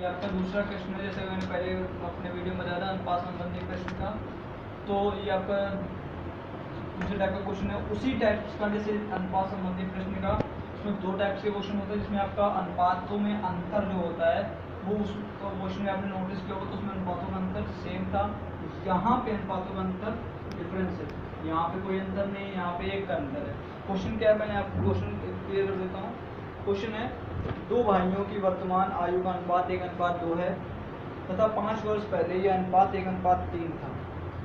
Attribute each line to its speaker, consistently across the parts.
Speaker 1: ये आपका दूसरा क्वेश्चन है। जैसे मैंने पहले अपने वीडियो में बताया था अनुपात संबंधी प्रश्न का, तो ये आपका दूसरे टाइप का क्वेश्चन है। उसी टाइप का जैसे अनुपात संबंधी प्रश्न का, उसमें दो टाइप्स के क्वेश्चन होते हैं, जिसमें आपका अनुपातों में अंतर जो होता है वो उस क्वेश्चन में आपने नोटिस किया होगा, तो उसमें अनुपातों का अंतर सेम था। यहाँ पे अनुपातों का अंतर डिफरेंस है, यहाँ पे कोई अंतर नहीं है, यहाँ पे एक का अंतर है। क्वेश्चन क्या है, मैंने आपको क्वेश्चन क्लियर कर देता हूँ। क्वेश्चन है, दो भाइयों की वर्तमान आयु का अनुपात 1:2 है तथा 5 वर्ष पहले यह अनुपात 1:3 था।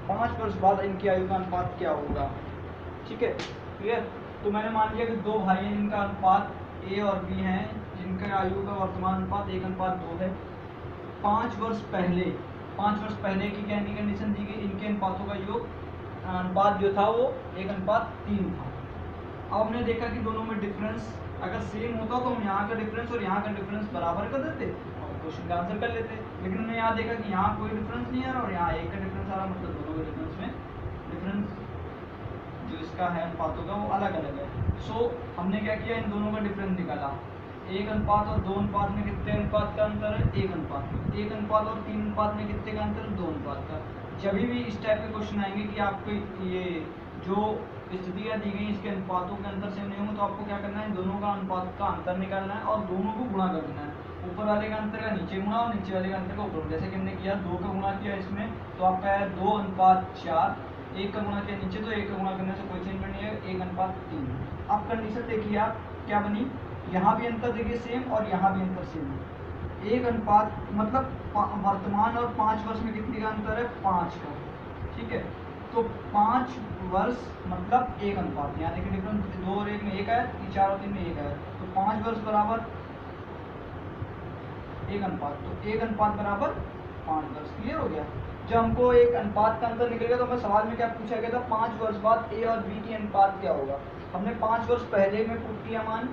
Speaker 1: 5 वर्ष बाद इनकी आयु का अनुपात क्या होगा? ठीक है, क्लियर। तो मैंने मान लिया कि दो भाई हैं जिनका अनुपात ए और बी हैं, जिनका आयु का वर्तमान अनुपात 1:2 है। 5 वर्ष पहले की क्या कंडीशन दी गई, इनके अनुपातों का योग अनुपात जो था वो 1:3 था। अब हमने देखा कि दोनों में डिफरेंस अगर सेम होता तो हम यहाँ का डिफरेंस और यहाँ का डिफरेंस बराबर कर देते और क्वेश्चन का आंसर कर लेते, लेकिन हमने यहाँ देखा कि यहाँ कोई डिफरेंस नहीं आ रहा और यहाँ एक का डिफरेंस आ रहा, मतलब दोनों के डिफरेंस में डिफरेंस जो इसका है अनुपातों का वो अलग अलग है। सो हमने क्या किया, इन दोनों का डिफरेंस निकाला। 1 अनुपात और 2 अनुपात में कितने अनुपात का अंतर है? 1 अनुपात। 1 अनुपात और 3 अनुपात में कितने का अंतर है? 2 अनुपात का। जब भी इस टाइप के क्वेश्चन आएंगे कि आपको ये जो स्थितियाँ दी गई इसके अनुपातों के अंतर सेम नहीं होंगे, तो आपको क्या करना है, दोनों का अनुपात का अंतर निकालना है और दोनों को गुणा कर देना है। ऊपर वाले का अंतर का नीचे गुणा और नीचे वाले का अंतर का ऊपर। जैसे कि हमने किया 2 का गुणा किया इसमें, तो आपका है 2:4। 1 का गुणा किया नीचे, तो 1 का गुणा करने से कोई चेंज नहीं है, 1:3। अब कंडीशन देखिए आप क्या बनी, यहाँ भी अंतर देखिए सेम और यहाँ भी अंतर सेम है। 1 अनुपात मतलब वर्तमान और 5 वर्ष में कितने का अंतर है? 5 का। ठीक है, तो 5 वर्ष मतलब 1 अनुपात, यहाँ देखिए डिफरेंस 2 और 1 में 1 है, 4 और 3 में 1 है, तो 5 वर्ष बराबर 1 अनुपात, तो 1 अनुपात बराबर 5 वर्ष। क्लियर हो गया। जब हमको एक अनुपात का अंतर निकलेगा तो हमें सवाल में क्या पूछा गया था, 5 वर्ष बाद ए और बी की अनुपात क्या होगा। हमने 5 वर्ष पहले में पुट किया मान,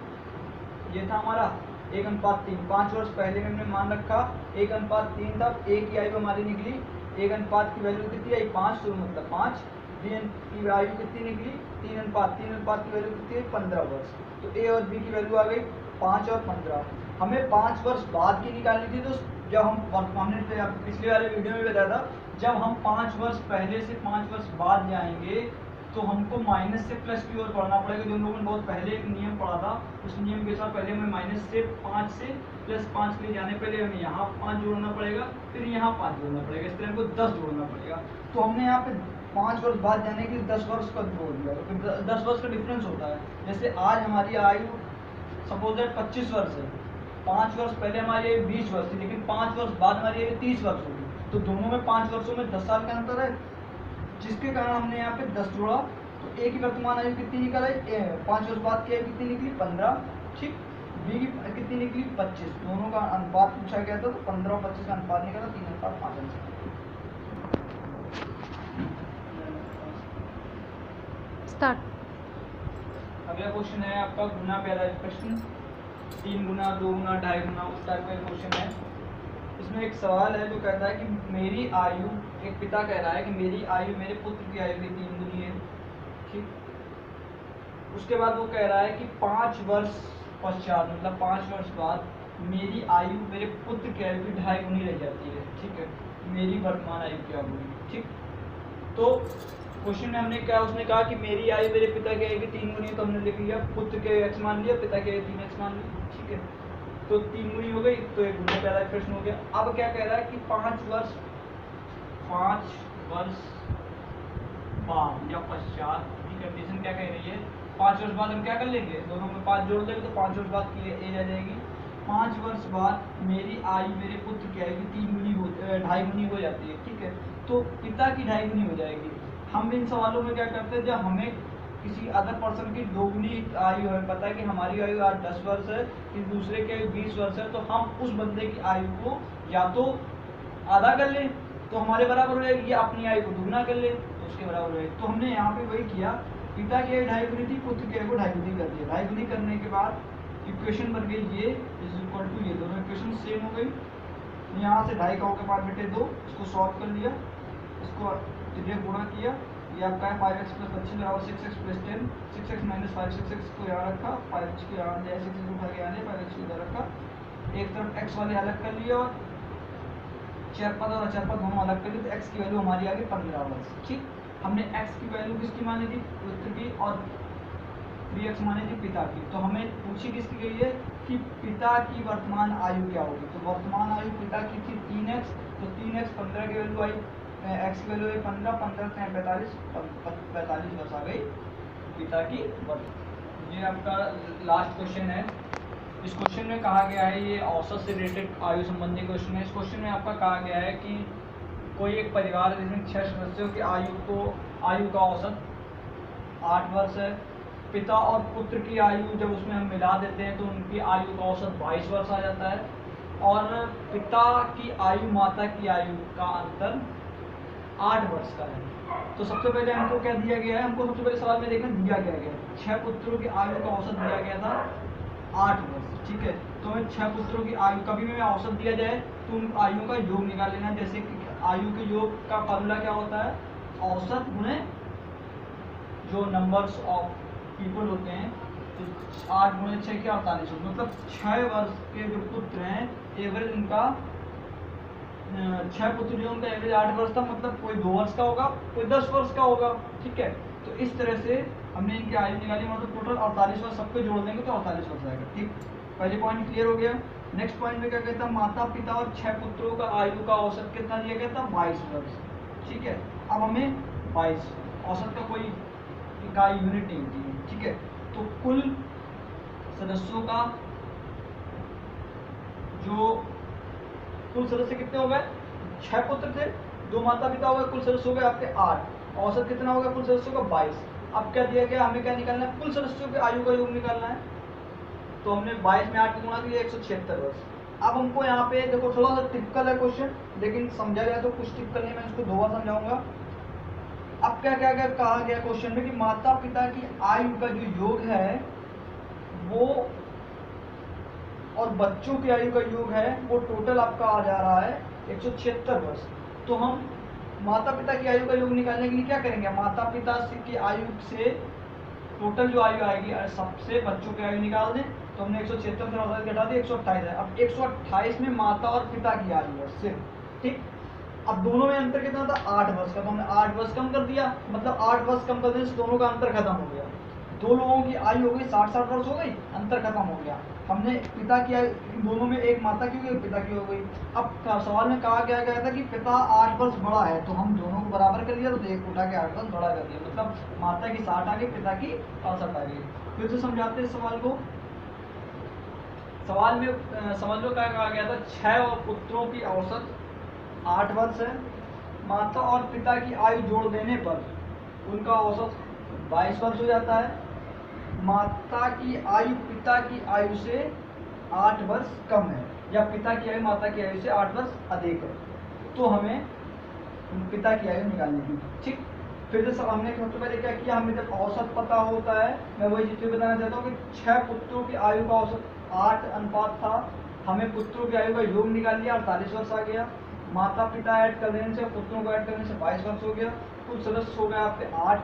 Speaker 1: ये था हमारा 1:3। 5 वर्ष पहले में हमने मान रखा 1:3 था। ए की आयु हमारी निकली, 1 अनुपात की वैल्यू कितनी आई? 5, तो मतलब 5। बी की आयु कितनी निकली? 3 अनुपात। 3 अनुपात की वैल्यू कितनी है? 15 वर्ष। तो ए और बी की वैल्यू आ गई 5 और 15। हमें 5 वर्ष बाद की निकालनी थी, तो जब हम हमने पिछले वाले वीडियो में बताया था, जब हम 5 वर्ष पहले से 5 वर्ष बाद जाएंगे तो हमको माइनस से प्लस की ओर पढ़ना पड़ेगा। जो लोगों ने बहुत पहले एक नियम पढ़ा था, उस नियम के साथ पहले हमें माइनस से 5 से प्लस 5 के लिए जाने, पहले हमें यहाँ 5 जोड़ना पड़ेगा, फिर यहाँ 5 जोड़ना पड़ेगा, इस तरह हमको 10 जोड़ना पड़ेगा। तो हमने यहाँ पे 5 वर्ष बाद जाने के 10 वर्ष का जोड़ दिया, तो 10 वर्ष का डिफरेंस होता है। जैसे आज हमारी आयु सपोज दैट 25 वर्ष है, 5 वर्ष पहले हमारी आयु 20 वर्ष थी, लेकिन 5 वर्ष बाद हमारी आयु 30 वर्ष होगी, तो दोनों में 5 वर्षों में 10 साल का अंतर है, जिसके कारण हमने यहाँ पे 10 जोड़ा। तो ए की वर्तमान आयु कितनी निकल आई? 5 वर्ष बाद की आयु कितनी निकली? 15। ठीक, बी की कितनी निकली? 25। दोनों का अनुपात पूछा गया था, तो 15 और 25 का अनुपात निकला 3:5 आंसर।
Speaker 2: स्टार्ट।
Speaker 1: अगला क्वेश्चन है आपका गुना पे आधारित प्रश्न। 3 गुना, 2 गुना, 2.5 गुना, उस टाइप का क्वेश्चन है। इसमें एक सवाल है जो कहता है कि मेरी आयु, एक पिता कह रहा है कि मेरी आयु मेरे पुत्र की आयु की 3 गुनी है। ठीक, उसके बाद वो कह रहा है कि 5 वर्ष पश्चात, मतलब 5 वर्ष बाद मेरी आयु मेरे पुत्र की आयु की 2.5 गुनी रह जाती है। ठीक है, मेरी वर्तमान आयु क्या होगी। ठीक, तो क्वेश्चन में हमने क्या, उसने कहा कि मेरी आयु मेरे पिता की आयु की 3 गुनी, तो हमने लिख लिया पुत्र के x मान लिया, पिता के 3x मान लिया। ठीक है, तो 3 गुनी हो गई, तो एक गुना पहला प्रश्न हो गया। अब क्या कह रहा है कि 5 वर्ष बाद या पश्चात की कंडीशन क्या कह रही है, 5 वर्ष बाद हम क्या कर लेंगे, दोनों में 5 जोड़ देंगे, तो 5 वर्ष बाद की एज आ जाएगी। 5 वर्ष बाद मेरी आयु मेरे पुत्र की आयु की 3 गुनी 2.5 गुनी हो जाती है। ठीक है, तो पिता की 2.5 गुनी हो जाएगी। हम इन सवालों में क्या करते हैं, जब हमें किसी अदर पर्सन की 2 गुनी आयु हमें पता है कि हमारी आयु आज 10 वर्ष है, कि दूसरे की आयु 20 वर्ष है, तो हम उस बंदे की आयु को या तो आधा कर लें तो हमारे बराबर हो जाएगी, या अपनी आयु को दुगना कर लें तो उसके बराबर हो जाएगी। तो हमने यहाँ पे वही किया, पिता की आयु 2.5 गुनी थी, पुत्र की आयु को 2.5 गुनी कर दिया। 2.5 गुनी करने के बाद इक्वेशन बन गई ये इज इक्वल टू, ये दोनों इक्वेशन सेम हो गई। यहाँ से 2.5 का होकर 5 बटे 2, इसको सॉल्व कर लिया, इसको गुणा किया, ये आपका है 5x + 25 बराबर 6x + 10, 6x - 5, 6x को यहाँ रखा, 5 को यहाँ दिया, 6x उठा के यहाँ दिया, 5x को इधर रखा, एक तरफ x वाले अलग कर लिया और चर पद और अचर पद दोनों अलग कर लिए, तो x की वैल्यू हमारी आ गई 15 वर्ष। ठीक, हमने x की वैल्यू किसकी मानी थी, पुत्र की, और 3x मानी थी पिता की। तो हमें पूछी किसकी गई है कि पिता की वर्तमान आयु क्या होगी। तो वर्तमान आयु पिता की थी 3x, तो 3x 15 की वैल्यू आई, x की वैल्यू आई 15, 15 से 45 वर्ष आ गई पिता की वर्ष। ये आपका लास्ट क्वेश्चन है। इस क्वेश्चन में कहा गया है, ये औसत से रिलेटेड आयु संबंधी क्वेश्चन है। इस क्वेश्चन में आपका कहा गया है कि कोई एक परिवार है जिसमें 6 सदस्यों की आयु का औसत 8 वर्ष है। पिता और पुत्र की आयु जब उसमें हम मिला देते हैं तो उनकी आयु का औसत 22 वर्ष आ जाता है, और पिता की आयु माता की आयु का अंतर 8 वर्ष का है। तो सबसे पहले हमको क्या दिया गया है, हमको सबसे पहले सवाल में देखना दिया गया है 6 पुत्रों की आयु का औसत दिया गया था 8 वर्ष। ठीक है, तो हमें 6 पुत्रों की आयु, कभी भी औसत दिया जाए तो उन आयु का योग निकाल लेना। जैसे कि आयु के योग का फॉर्मूला क्या होता है, औसत गुणे जो नंबर्स ऑफ पीपल होते हैं, तो 8 गुणे 6 के 48, मतलब 6 वर्ष के जो पुत्र हैं एवरेज उनका 6 पुत्र जो उनका एवरेज 8 वर्ष था, मतलब कोई 2 वर्ष का होगा, कोई 10 वर्ष का होगा। ठीक है, तो इस तरह से हमने इनकी आयु निकाली, मतलब टोटल 48 वर्ष सबको जोड़ देंगे तो 48 वर्ष आएगा। ठीक, पहले पॉइंट क्लियर हो गया। नेक्स्ट पॉइंट में क्या कहता है, माता पिता और 6 पुत्रों का आयु का औसत कितना दिया गया था, 22 वर्ष। ठीक है, अब हमें 22 औसत का कोई इकाई यूनिट नहीं होती है। ठीक है, तो कुल सदस्यों का जो कुल सदस्य कितने हो गए, 6 पुत्र थे, 2 माता पिता हो गए, कुल सदस्य हो गए आपके 8, औसत कितना होगा कुल सदस्यों का 22। अब क्या दिया गया, हमें क्या निकालना है, कुल सदस्यों के आयु का योग निकालना है। तो हमने 22 में 8 को गुणा किया 176 वर्ष। अब हमको यहाँ पे देखो थोड़ा सा टिपिकल है क्वेश्चन, लेकिन समझा जाए तो कुछ टिपिकल नहीं, मैं इसको 2 बार समझाऊंगा। अब क्या क्या क्या कहा गया क्वेश्चन में कि माता पिता की आयु का जो योग है वो और बच्चों की आयु का योग है वो टोटल आपका आ जा रहा है 176 वर्ष। तो हम माता पिता की आयु का योग निकालने के लिए क्या करेंगे, माता पिता की आयु से टोटल जो आयु आएगी सबसे बच्चों की आयु निकाल दें। तो हमने 176 से घटा दिया 128 है। अब 128 में माता और पिता की आयु है सिर्फ। ठीक, अब दोनों में अंतर कितना था, 8 वर्ष का, तो हमने 8 वर्ष कम कर दिया, मतलब 8 वर्ष कम कर देने से दोनों का अंतर खत्म हो गया। 2 लोगों की आयु हो गई 60-60 वर्ष हो गई, अंतर खत्म हो गया। हमने पिता की आयु, दोनों में एक माता की हो गई, पिता की हो गई। अब सवाल में कहा गया था कि पिता 8 वर्ष बड़ा है, तो हम दोनों को बराबर कर लिया, तो एक उठा के 8 वर्ष बड़ा कर दिया, मतलब माता की 60 आ गई, पिता की 65 आ गई। फिर से समझाते हैं सवाल को। सवाल में समझ लो क्या कहा गया था, 6 पुत्रों की औसत 8 वर्ष है, माता और पिता की आयु जोड़ देने पर उनका औसत 22 वर्ष हो जाता है। माता की आयु पिता की आयु से 8 वर्ष कम है, या पिता की आयु माता की आयु से 8 वर्ष अधिक है, तो हमें पिता की आयु निकालनी थी। ठीक, फिर से सब हमने सबसे पहले क्या किया, हमें जब औसत पता होता है, मैं वही चीज़ बताना चाहता हूँ कि 6 पुत्रों की आयु का औसत 8 अनुपात था, हमें पुत्रों की आयु का योग निकाल लिया, 48 वर्ष आ गया। माता पिता ऐड कर देने से, पुत्रों को ऐड करने से 22 वर्ष हो गया। कुल सदस्य हो गए आपके 8,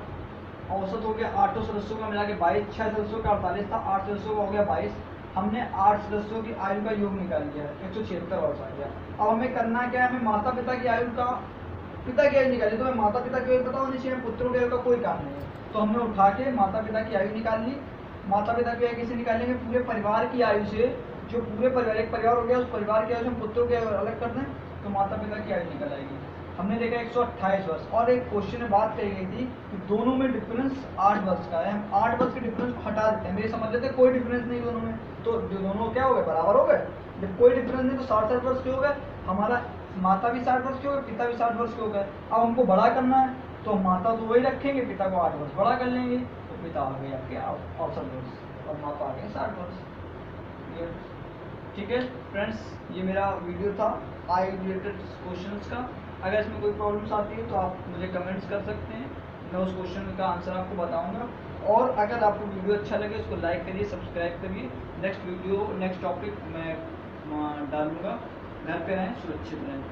Speaker 1: औसत हो गया 8 सदस्यों का मिला के 22, 6 सदस्यों का 48 था, 8 सदस्यों का हो गया 22। हमने 8 सदस्यों की आयु का योग निकाल लिया, 176 वर्ष आ गया। अब हमें करना क्या है, हमें माता पिता की आयु का, पिता की आयु निकाली, तो हमें माता पिता की आयु पता होनी चाहिए, पुत्रों की आयु का कोई काम नहीं है। तो हमने उठा के माता पिता की आयु निकाल ली। माता पिता की आयु कैसे निकालेंगे, पूरे परिवार की आयु से, जो पूरे परिवार, एक परिवार हो गया, उस परिवार की आयु से हम पुत्रों की आयु अलग कर दें तो माता पिता की आयु निकल आएगी। हमने देखा 128 वर्ष। और एक क्वेश्चन में बात कही गई थी कि दोनों में डिफरेंस 8 वर्ष का है, हम 8 वर्ष के डिफरेंस को हटा देते हैं, मेरे समझ लेते हैं कोई डिफरेंस नहीं दोनों में, तो दोनों क्या हो गए, बराबर हो गए। जब कोई डिफरेंस नहीं तो 60-60 वर्ष के हो गए, हमारा माता भी 60 वर्ष के हो गए, पिता भी 60 वर्ष के हो गए। अब हमको बड़ा करना है तो माता तो वही रखेंगे, पिता को 8 वर्ष बड़ा कर लेंगे, तो पिता आ गए आपके औसत वर्ष और माता आ गए 60 वर्ष। ठीक है फ्रेंड्स, ये मेरा वीडियो था आयु रिलेटेड क्वेश्चंस का। अगर इसमें कोई प्रॉब्लम्स आती है तो आप मुझे कमेंट्स कर सकते हैं, मैं उस क्वेश्चन का आंसर आपको बताऊंगा। और अगर आपको वीडियो अच्छा लगे उसको लाइक करिए, सब्सक्राइब करिए। नेक्स्ट टॉपिक मैं डालूंगा। घर पे रहें, सुरक्षित रहें।